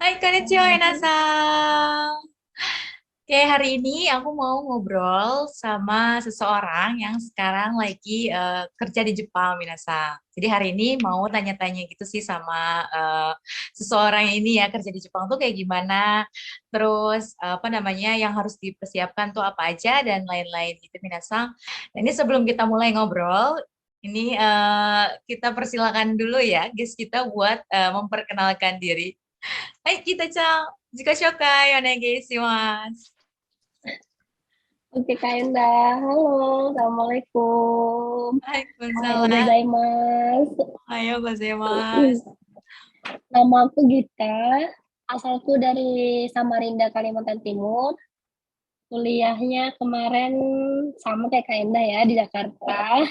Hai, konnichiwa, Ina-san. Oke, hari ini aku mau ngobrol sama seseorang yang sekarang lagi kerja di Jepang, Minasan. Jadi hari ini mau tanya-tanya gitu sih sama seseorang ini ya, kerja di Jepang tuh kayak gimana, terus apa namanya yang harus dipersiapkan tuh apa aja dan lain-lain gitu, Minasan. Nah, ini sebelum kita mulai ngobrol, ini kita persilakan dulu ya, guys kita buat memperkenalkan diri. Hai, kita-chan. Zika shokai onegai shimasu. Oke, Kak Enda. Halo, Assalamualaikum. Ohayo Waalaikumsalam. gozaimasu. Ayo gozaimasu. Nama aku Gita. Asalku dari Samarinda, Kalimantan Timur. Kuliahnya kemarin sama kayak Kak Enda ya, di Jakarta.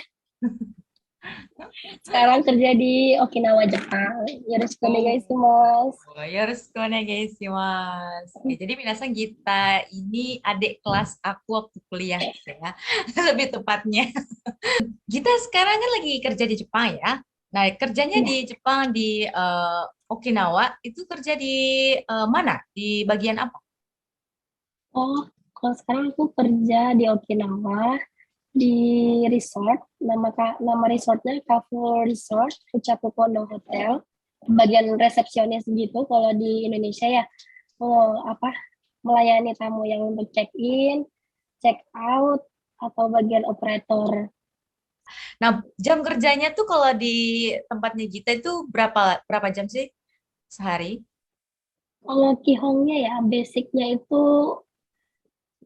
Sekarang kerja di Okinawa, Jepang. Yoroshiku Oh, onegaishimasu. yoroshiku onegai shimasu. Oke, jadi minasan Gita ini adik kelas aku waktu kuliah gitu ya. Lebih tepatnya. Gita sekarang kan lagi kerja di Jepang ya. Nah, kerjanya di Ya. Jepang di Okinawa itu kerja di mana? Di bagian apa? Oh, kalau sekarang aku kerja di Okinawa, di resort. Nama resortnya Kafu Resort Ucapu Kondo Hotel. Bagian resepsionis gitu kalau di Indonesia ya. Oh, apa melayani tamu yang untuk check in, check out, atau bagian operator. Nah, jam kerjanya tuh kalau di tempatnya Gita itu berapa berapa jam sih sehari? Kalau Kihongnya ya, basicnya itu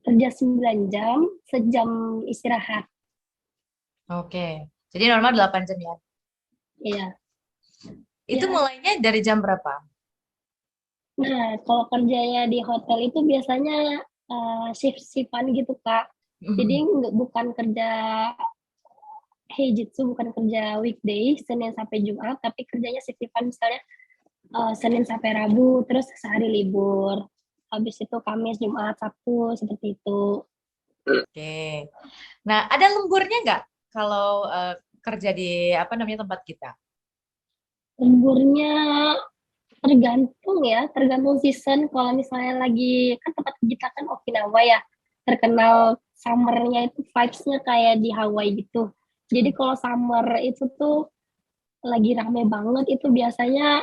kerja 9 jam, sejam istirahat. Oke. Jadi normal 8 jam ya. Iya, Itu ya. mulainya dari jam berapa? Nah, kalau kerjanya di hotel itu biasanya shift-shiftan gitu, Kak. Jadi bukan kerja Heijitsu, bukan kerja weekday, Senin sampai Jumat, tapi kerjanya shift-shiftan misalnya Senin sampai Rabu, terus sehari libur. Habis itu Kamis, Jumat, Sabtu, seperti itu. Oke. Nah, ada lemburnya nggak kalau kerja di apa namanya tempat kita? Lemburnya tergantung ya, tergantung season. Kalau misalnya lagi, kan tempat kita kan Okinawa ya, terkenal summernya itu vibes-nya kayak di Hawaii gitu. Jadi kalau summer itu tuh lagi rame banget, itu biasanya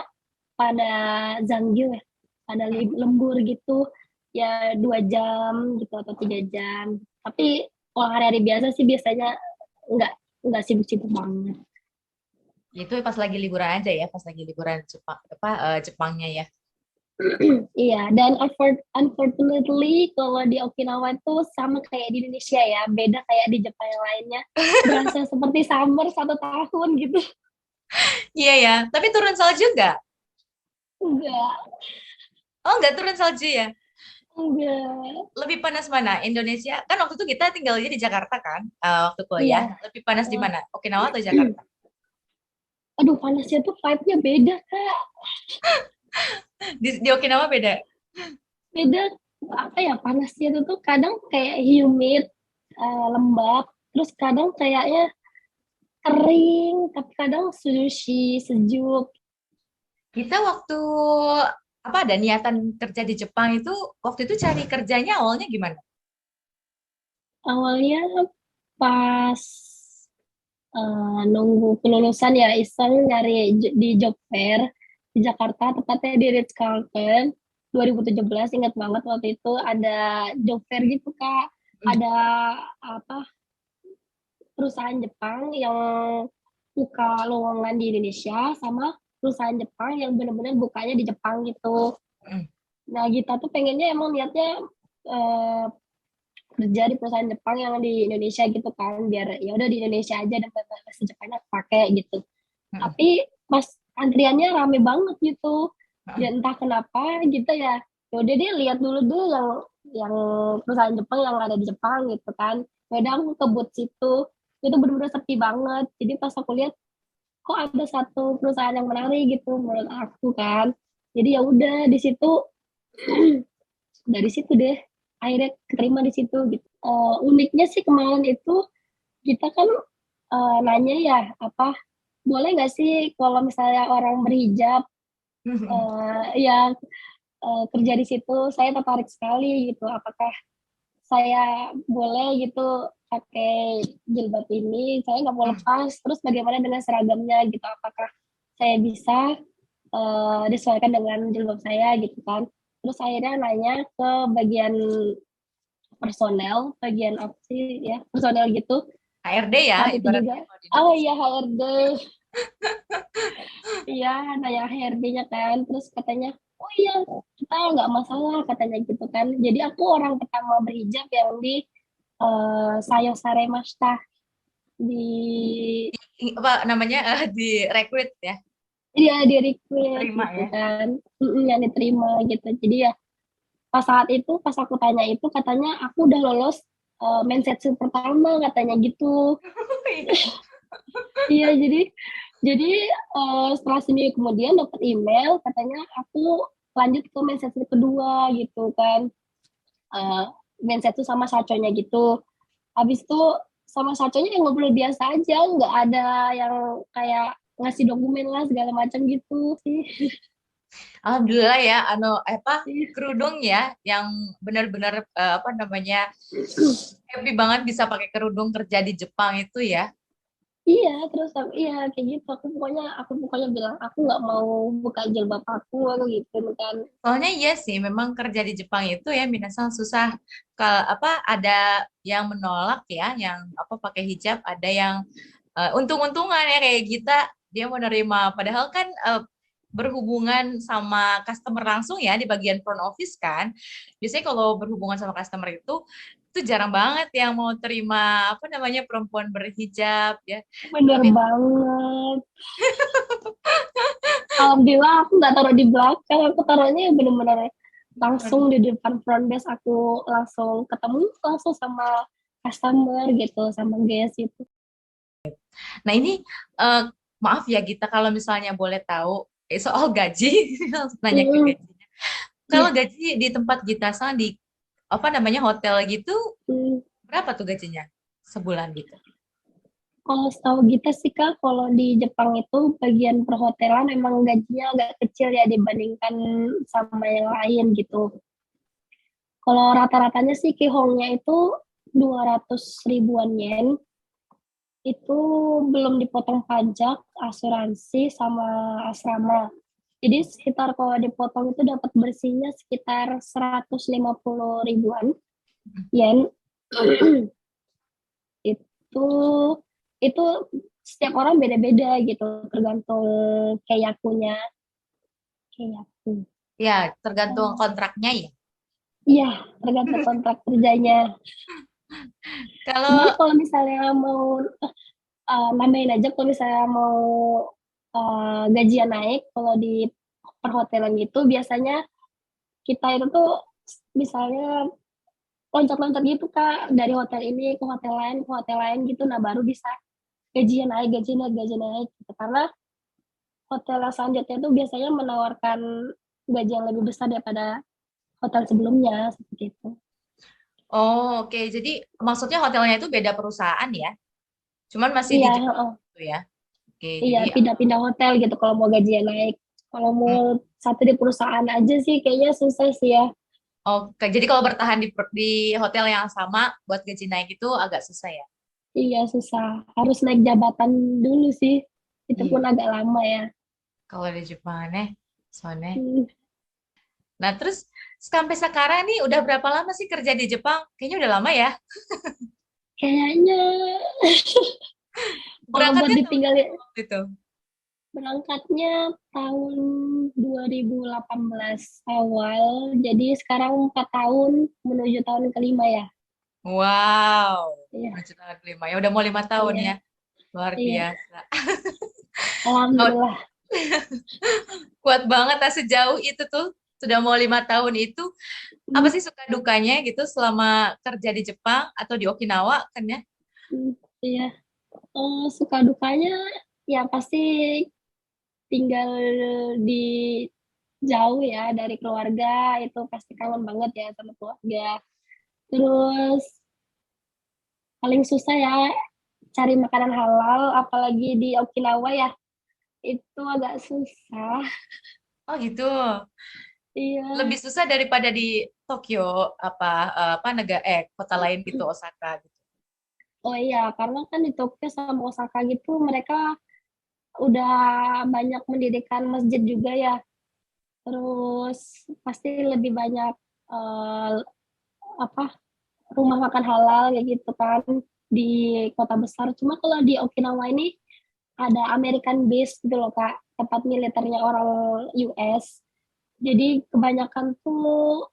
pada Zanggil ya, pada lembur gitu, ya 2 jam gitu atau 3 jam. Tapi kalau hari-hari biasa sih biasanya nggak nggak sibuk-sibuk banget. Itu pas lagi liburan aja ya, pas lagi liburan Jepang apa Jepangnya ya. Iya, dan unfortunately kalau di Okinawa itu sama kayak di Indonesia ya, beda kayak di Jepang yang lainnya. Berasa seperti summer 1 tahun gitu. Iya ya, tapi turun salju nggak? Enggak, Oh, nggak turun salju ya. enggak. Lebih panas mana? Indonesia? Kan waktu itu kita tinggalnya di Jakarta kan, waktu kuliah. Iya. Lebih panas di Oh. mana? Okinawa atau Jakarta? Aduh, panasnya tuh vibe-nya beda, Kak. Di Okinawa beda. Beda, apa ya, panasnya itu tuh kadang kayak humid, lembab, terus kadang kayaknya kering, tapi kadang sushi, sejuk. Kita waktu apa ada niatan kerja di Jepang itu waktu itu cari kerjanya awalnya gimana? Awalnya pas nunggu kelulusan ya iseng nyari di job fair di Jakarta, tepatnya di Ritz Carlton 2017. Ingat banget waktu itu ada job fair gitu, Kak. Hmm. Ada apa, perusahaan Jepang yang buka lowongan di Indonesia sama perusahaan Jepang yang benar-benar bukanya di Jepang gitu. Hmm. Nah, kita tuh pengennya emang niatnya eh, kerja di perusahaan Jepang yang di Indonesia gitu kan, biar ya udah di Indonesia aja dan bahasa Jepangnya pakai gitu. Hmm. Tapi pas antriannya rame banget gitu, Hmm. dan entah kenapa gitu ya, ya udah dia lihat dulu deh yang perusahaan Jepang yang ada di Jepang gitu kan. Ya udah aku ke booth situ, itu bener-bener sepi banget. Jadi pas aku lihat kok ada satu perusahaan yang menarik gitu menurut aku kan, jadi ya udah di situ. Dari situ deh akhirnya keterima di situ gitu. Uniknya sih kemarin itu kita kan nanya ya, apa boleh nggak sih kalau misalnya orang berhijab, Hmm. ya kerja di situ, saya tertarik sekali gitu. Apakah saya boleh gitu pakai jilbab ini? Saya nggak mau Hmm. lepas. Terus bagaimana dengan seragamnya gitu? Apakah saya bisa disesuaikan dengan jilbab saya gitu kan? Terus akhirnya nanya ke bagian personel, bagian apa sih ya, personel gitu. HRD ya, Saat itu ibaratnya juga, kalau di oh Indonesia. iya HRD, iya nanya HRD-nya kan, terus katanya, oh iya kita nggak masalah katanya gitu kan. Jadi aku orang pertama berhijab yang di Sayosare Mashita di Apa namanya, direkrut ya, dia di request terima gitu ya. kan. Yang diterima gitu. Jadi ya pas saat itu pas aku tanya itu katanya aku udah lolos mensetsu pertama katanya gitu. Iya, jadi setelah seminggu kemudian dapat email katanya aku lanjut ke mensetsu kedua gitu kan. Eh mensetsu sama saconya gitu. Habis itu sama saconya yang ngobrol biasa aja, nggak ada yang kayak ngasih dokumen lah segala macam gitu sih. Alhamdulillah ya, apa kerudung ya, yang benar-benar apa namanya, happy banget bisa pakai kerudung kerja di Jepang itu ya. Iya, terus iya kayak gitu. Aku pokoknya bilang aku nggak mau buka jilbab aku gitu kan. Soalnya iya sih, memang kerja di Jepang itu ya minasan susah. Kalau apa ada yang menolak ya, yang apa pakai hijab, ada yang untung-untungan ya kayak kita dia mau nerima. Padahal kan berhubungan sama customer langsung ya di bagian front office kan. Biasanya kalau berhubungan sama customer itu jarang banget yang mau terima apa namanya perempuan berhijab ya. Bener Tapi banget. Alhamdulillah aku nggak taruh di belakang, aku taruhnya bener-bener langsung di depan front desk, aku langsung ketemu langsung sama customer gitu, sama guest itu. nah ini eh, maaf ya Gita kalau misalnya boleh tahu soal gaji, langsung nanya ke Mm, gajinya. Kalau iya. gaji di tempat Gita sang di apa namanya hotel gitu Mm. berapa tuh gajinya sebulan gitu? Kalau setahu kita sih Kak, kalau di Jepang itu bagian perhotelan emang gajinya agak kecil ya dibandingkan sama yang lain gitu. Kalau rata-ratanya sih kihongnya itu 200 ribuan yen, itu belum dipotong pajak, asuransi, sama asrama. Jadi sekitar kalau dipotong itu dapat bersihnya sekitar 150 ribuan yen. Itu itu setiap orang beda-beda gitu, tergantung kayakunya, kayaku. Ya, tergantung kontraknya ya. Iya, tergantung kontrak kerjanya. Cuman Kalau kalau misalnya mau nambahin aja, kalau misalnya mau gajian naik, kalau di perhotelan gitu biasanya kita itu tuh misalnya loncat-loncat gitu Kak, dari hotel ini ke hotel lain gitu, nah baru bisa gajian naik, gaji naik, gaji naik gitu. Karena hotel yang selanjutnya tuh biasanya menawarkan gaji yang lebih besar daripada hotel sebelumnya seperti itu. oh oke, jadi maksudnya hotelnya itu beda perusahaan ya. Cuman masih di Iya, Jepang heeh. gitu ya. Oke, Iya jadi pindah-pindah hotel gitu kalau mau gajian naik. Kalau mau satu di perusahaan aja sih kayaknya susah sih ya. oke, jadi kalau bertahan di hotel yang sama buat gaji naik itu agak susah ya. Iya susah. Harus naik jabatan dulu sih. Itu pun Iya. agak lama ya. Kalau di Jepang nih, soalnya. Hmm, Nah, terus sampai sekarang nih udah berapa lama sih kerja di Jepang? Kayaknya udah lama ya. kayaknya kalau buat Berangkatnya tahun ditinggalin, berapa waktu itu? berangkatnya tahun 2018 awal. Jadi sekarang 4 tahun menuju tahun kelima ya. Wow, Iya, menuju tahun kelima. Ya udah mau 5 tahun iya, ya. Luar iya. biasa. Oh, Alhamdulillah. kuat banget lah sejauh itu tuh. Sudah mau 5 tahun itu. Apa Hmm, sih suka dukanya gitu selama kerja di Jepang atau di Okinawa kan ya? hmm, iya. Suka dukanya ya pasti tinggal di jauh ya dari keluarga, itu pasti kangen banget ya sama keluarga. Terus paling susah ya cari makanan halal, apalagi di Okinawa ya, itu agak susah. Oh gitu. Iya. lebih susah daripada di Tokyo apa negara kota lain gitu Osaka gitu. Oh iya, karena kan di Tokyo sama Osaka gitu mereka udah banyak mendirikan masjid juga ya. Terus pasti lebih banyak eh, apa rumah makan halal kayak gitu kan di kota besar. Cuma kalau di Okinawa ini ada American base gitu loh Kak, tempat militernya orang US. Jadi kebanyakan tuh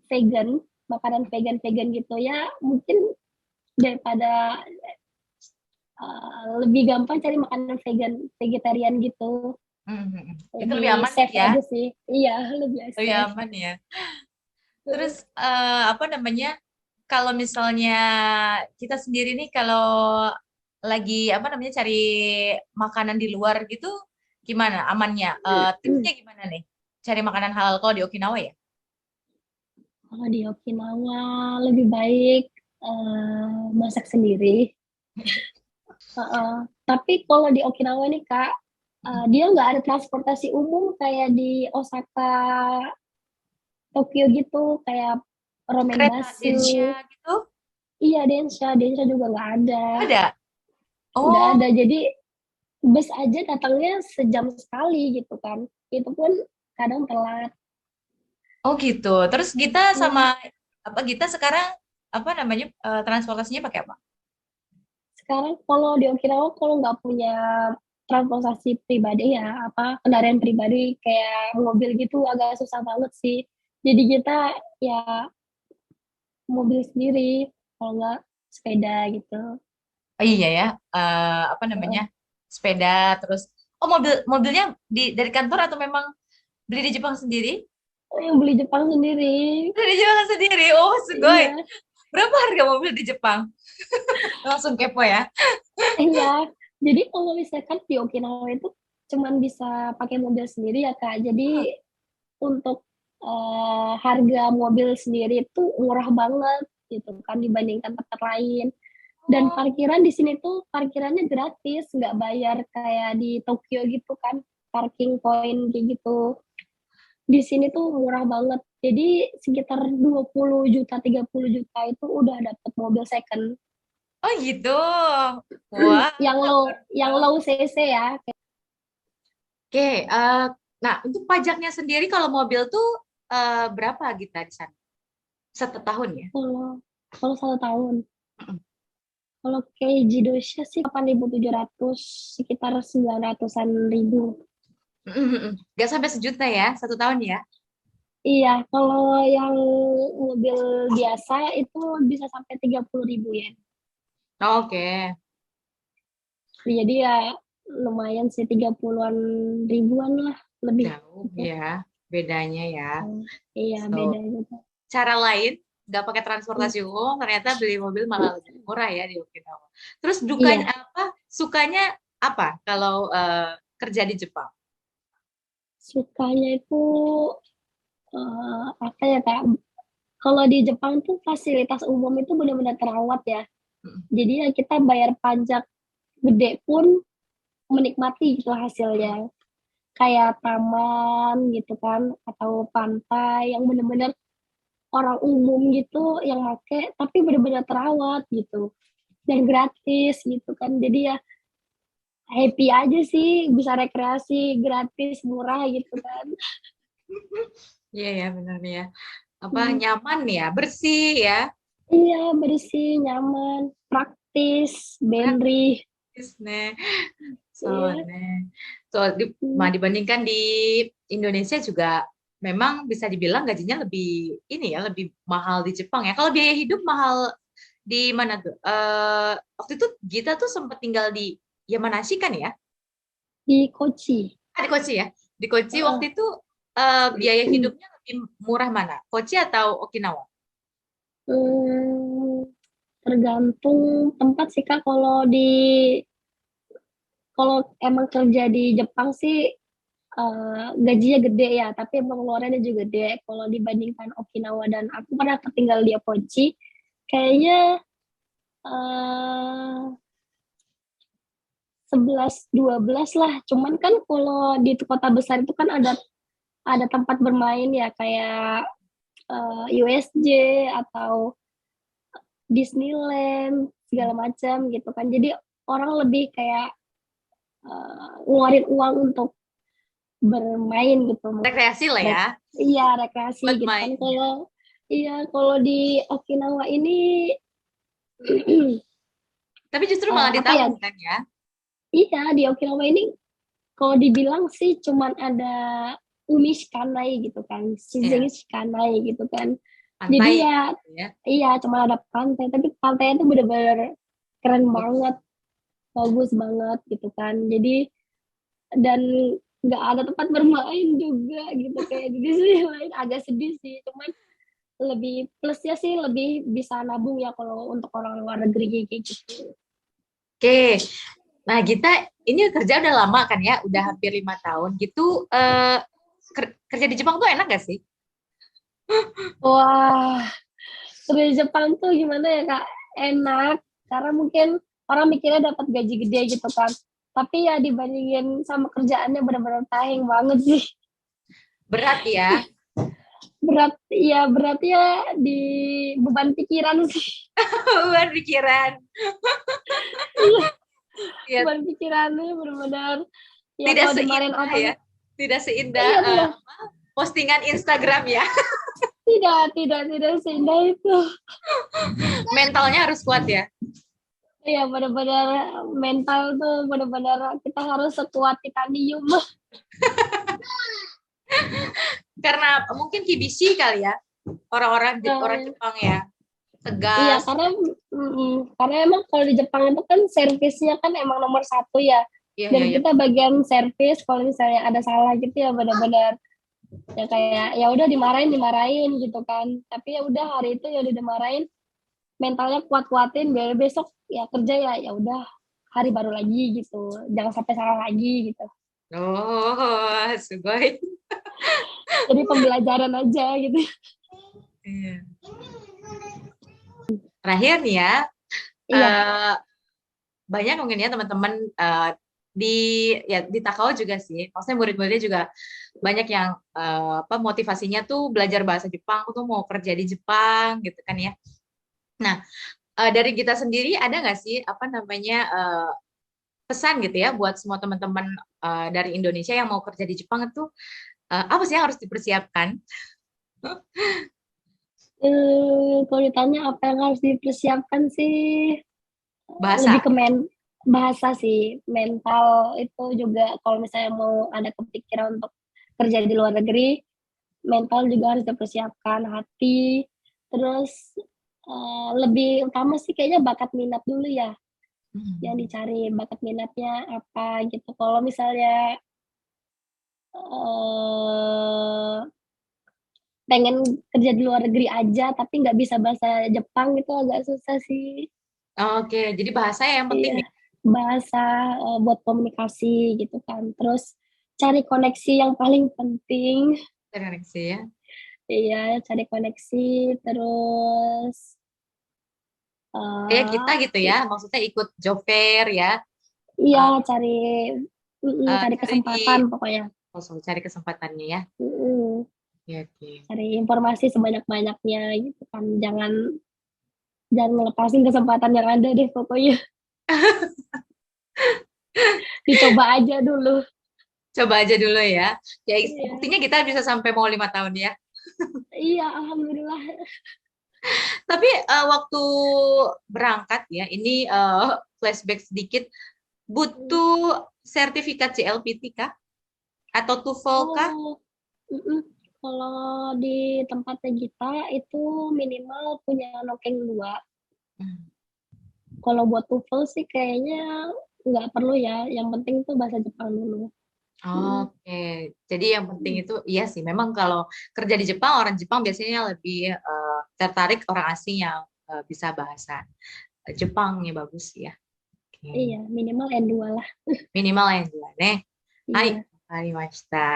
vegan, makanan vegan-vegan gitu ya. Mungkin daripada lebih gampang cari makanan vegetarian gitu. Mhm. Itu lebih Lebih aman safe ya, aja sih. Iya, lebih lebih safe. aman ya. Terus apa namanya? Kalau misalnya kita sendiri nih kalau lagi apa namanya cari makanan di luar gitu gimana amannya? Tipsnya gimana nih? Cari makanan halal kalau di Okinawa ya? Kalau di Okinawa lebih baik masak sendiri. Tapi kalau di Okinawa ini Kak, dia nggak ada transportasi umum kayak di Osaka, Tokyo gitu, kayak romen Kereta basu. Densha gitu? Iya, Densha, Densha juga nggak ada. Ada. Nggak Oh, ada. Jadi bus aja datangnya sejam sekali gitu kan. Itu pun kadang telat. oh gitu. Terus Gita sama Hmm. apa Gita sekarang apa namanya transportasinya pakai apa? Sekarang kalau di Okinawa kalau nggak punya transportasi pribadi ya apa kendaraan pribadi kayak mobil gitu agak susah banget sih. Jadi kita ya mobil sendiri kalau nggak sepeda gitu. Oh iya ya, apa namanya Heeh. sepeda terus. Oh mobilnya dari kantor atau memang beli di Jepang sendiri? Yang beli Jepang sendiri. Beli di Jepang sendiri. Oh, sugoi. Iya, Berapa harga mobil di Jepang? Langsung kepo ya. iya. Jadi kalau misalkan di Okinawa itu cuman bisa pakai mobil sendiri ya Kak. Jadi untuk harga mobil sendiri itu murah banget gitu kan dibandingkan tempat lain. Dan Oh, parkiran di sini tuh parkirannya gratis, nggak bayar kayak di Tokyo gitu kan, parking point kayak gitu. Di sini tuh murah banget. Jadi sekitar 20 juta, 30 juta itu udah dapet mobil second. oh gitu. Wah, baru Yang tahu. low cc ya. Oke, nah untuk pajaknya sendiri kalau mobil tuh berapa kita di sana? Satu tahun ya? Kalau kalau 1 tahun. Kalau Keiji Dosha sih 8.700 sekitar 900-an ribu. Nggak sampai sejuta ya, satu tahun ya? Iya, kalau yang mobil biasa itu bisa sampai 30.000 ya. Oke, Jadi ya lumayan sih 30-an ribuan lah lebih jauh gitu. ya bedanya ya. Iya, So, beda gitu. cara lain nggak pakai transportasi umum ternyata beli mobil malah lebih murah ya di Okinawa. Terus dukanya Iya, apa? Sukanya apa kalau kerja di Jepang? sukanya itu apa ya Kak? Kalau di Jepang tuh fasilitas umum itu benar-benar terawat ya. Jadi ya kita bayar pajak gede pun menikmati gitu hasilnya. Kayak taman gitu kan, atau pantai yang benar-benar orang umum gitu yang make, tapi benar-benar terawat gitu. Dan gratis gitu kan. Jadi ya happy aja sih, bisa rekreasi gratis, murah gitu kan. Iya ya benar ya. Apa Hmm. nyaman ya, bersih ya. Iya, bersih, nyaman, praktis, benri. Praktis nih. So, Iya. nih. So, Hmm. dibandingkan di Indonesia juga memang bisa dibilang gajinya lebih ini ya, lebih mahal di Jepang ya. Kalau biaya hidup mahal di mana tuh? Waktu itu Gita tuh sempat tinggal di Yamanashi kan ya? Di Kochi. Di Kochi ya. Di Kochi waktu Heeh. itu biaya hidupnya lebih murah mana? Kochi atau Okinawa? Hmm, tergantung tempat sih Kak. Kalau emang kerja di Jepang sih gajinya gede ya, tapi pengeluarannya juga gede. Kalau dibandingkan Okinawa dan aku pernah tinggal di Kochi, kayaknya 11 12 lah. Cuman kan kalau di kota besar itu kan ada ada tempat bermain ya kayak USJ atau Disneyland segala macam gitu kan. Jadi orang lebih kayak ngeluarin uang untuk bermain gitu. Rekreasi lah ya, Iya, rekreasi buat gitu kan. main. Kalau di Okinawa ini Tapi justru malah apa ya? ditanggung kan ya. Iya, di Okinawa ini kalau dibilang sih cuman ada Umishikanai gitu kan, Iya, Shizengashikanai gitu kan. Jadi pantai ya, gitu ya. iya cuma ada pantai, tapi pantainya itu bener-bener keren banget, Bagus. bagus banget gitu kan. Jadi dan nggak ada tempat bermain juga gitu kayak di Disneyland, agak sedih sih. Cuman lebih plusnya sih lebih bisa nabung ya kalau untuk orang luar negeri kayak gitu. Oke, nah kita ini kerja udah lama kan ya, udah hampir 5 tahun gitu. Kerja di Jepang tuh enak gak sih? Wah, di Jepang tuh gimana ya Kak? Enak karena mungkin orang mikirnya dapat gaji gede gitu kan. Tapi ya dibandingin sama kerjaannya benar-benar tahing banget sih. Berat ya, Berat ya di beban pikiran sih. beban pikiran. Iya, Ya, beban pikirannya benar-benar ya tidak kalau dimarahin seindah orang. ya, tidak seindah Iya tidak, postingan Instagram ya. tidak seindah itu. Mentalnya harus kuat ya. Iya benar-benar mental tuh benar-benar kita harus sekuat titanium. Karena mungkin Kibishi kali ya, orang Nah, Jepang ya, iya tegas. karena emang kalau di Jepang itu kan servisnya kan emang nomor satu ya. Iya, Dan iya, iya. kita bagian servis kalau misalnya ada salah gitu ya benar-benar ya kayak ya udah dimarahin dimarahin gitu kan. Tapi ya udah hari itu ya udah dimarahin, mentalnya kuat-kuatin biar besok ya kerja ya udah hari baru lagi gitu. Jangan sampai salah lagi gitu. Oh, sugoi. Jadi pembelajaran aja gitu. Iya. Terakhir nih ya, Iya. eh, banyak mungkin ya teman-teman di ya di Takao juga sih. Maksudnya murid-muridnya juga banyak yang apa motivasinya tuh belajar bahasa Jepang, aku tuh mau kerja di Jepang gitu kan ya. Nah, dari kita sendiri ada nggak sih apa namanya pesan gitu ya buat semua teman-teman dari Indonesia yang mau kerja di Jepang itu apa sih yang harus dipersiapkan? Kalau ditanya apa yang harus dipersiapkan sih lebih Bahasa. ke bahasa sih, mental itu juga kalau misalnya mau ada kepikiran untuk kerja di luar negeri, mental juga harus dipersiapkan, hati, terus lebih utama sih kayaknya bakat minat dulu ya, yang Hmm. dicari bakat minatnya apa gitu. Kalau misalnya eh, pengen kerja di luar negeri aja tapi nggak bisa bahasa Jepang itu agak susah sih. Oke, jadi bahasa yang penting Iya, ya. bahasa buat komunikasi gitu kan. Terus cari koneksi yang paling penting. Koneksi ya. Iya, cari koneksi. Terus Kayak kita gitu ya, eh maksudnya ikut job fair ya, iya eh, cari cari di kesempatan pokoknya. cari kesempatannya ya. Mm-mm. Oke, oke. Cari informasi sebanyak-banyaknya gitu kan. Jangan jangan ngelepasin kesempatan yang ada deh pokoknya. Dicoba aja dulu. Coba aja dulu ya. Ya, Iya, buktinya kita bisa sampai mau 5 tahun ya. iya alhamdulillah. Tapi waktu berangkat ya, ini flashback sedikit, butuh sertifikat CLPT kah? Atau TOEFL kah? Oh, mm-mm. Kalau di tempatnya kita itu minimal punya Nokeng 2. Hmm. Kalau buat TOEFL sih kayaknya nggak perlu ya. Yang penting tuh bahasa Jepang dulu. Mm, Oke, jadi yang penting itu iya sih. Memang kalau kerja di Jepang, orang Jepang biasanya lebih tertarik orang asing yang bisa bahasa Jepangnya bagus ya. Oke. iya, minimal N2 lah. Minimal yang dua nih. Hai, Iya. warimashita.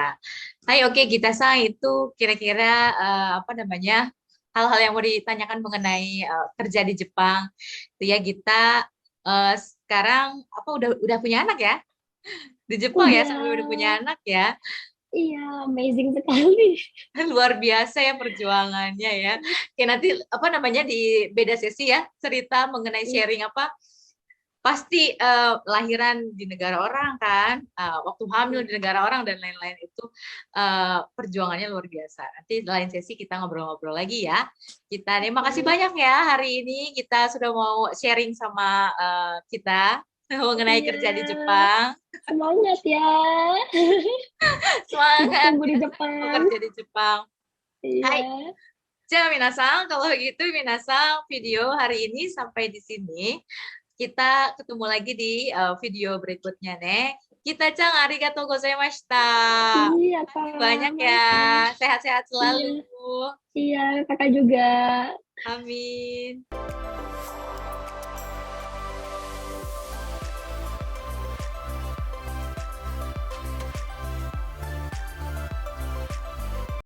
Hai, oke kita sang itu kira-kira apa namanya hal-hal yang mau ditanyakan mengenai kerja di Jepang. Itu ya kita sekarang apa udah punya anak ya di Jepang ya sambil udah punya Udah, anak ya. Iya, amazing sekali. Luar biasa ya perjuangannya ya. Oke, nanti apa namanya di beda sesi ya, cerita mengenai Iya, sharing apa pasti lahiran di negara orang kan, waktu hamil di negara orang dan lain-lain itu perjuangannya luar biasa. Nanti lain sesi kita ngobrol-ngobrol lagi ya. Kita terima kasih oke. banyak ya hari ini kita sudah mau sharing sama kita mengenai Iya, kerja di Jepang. semangat ya. Semangat Ditunggu di ya Jepang. bekerja di Jepang. Hai, Iya.じゃあ皆さん、kalau gitu minasang video hari ini sampai di sini. Kita ketemu lagi di video berikutnya, nih. Kita cang arigatou gozaimashita. Iya, Makasih Kak. banyak ya. Mantap. Sehat-sehat Iya. selalu. Iya, Kakak juga. Amin.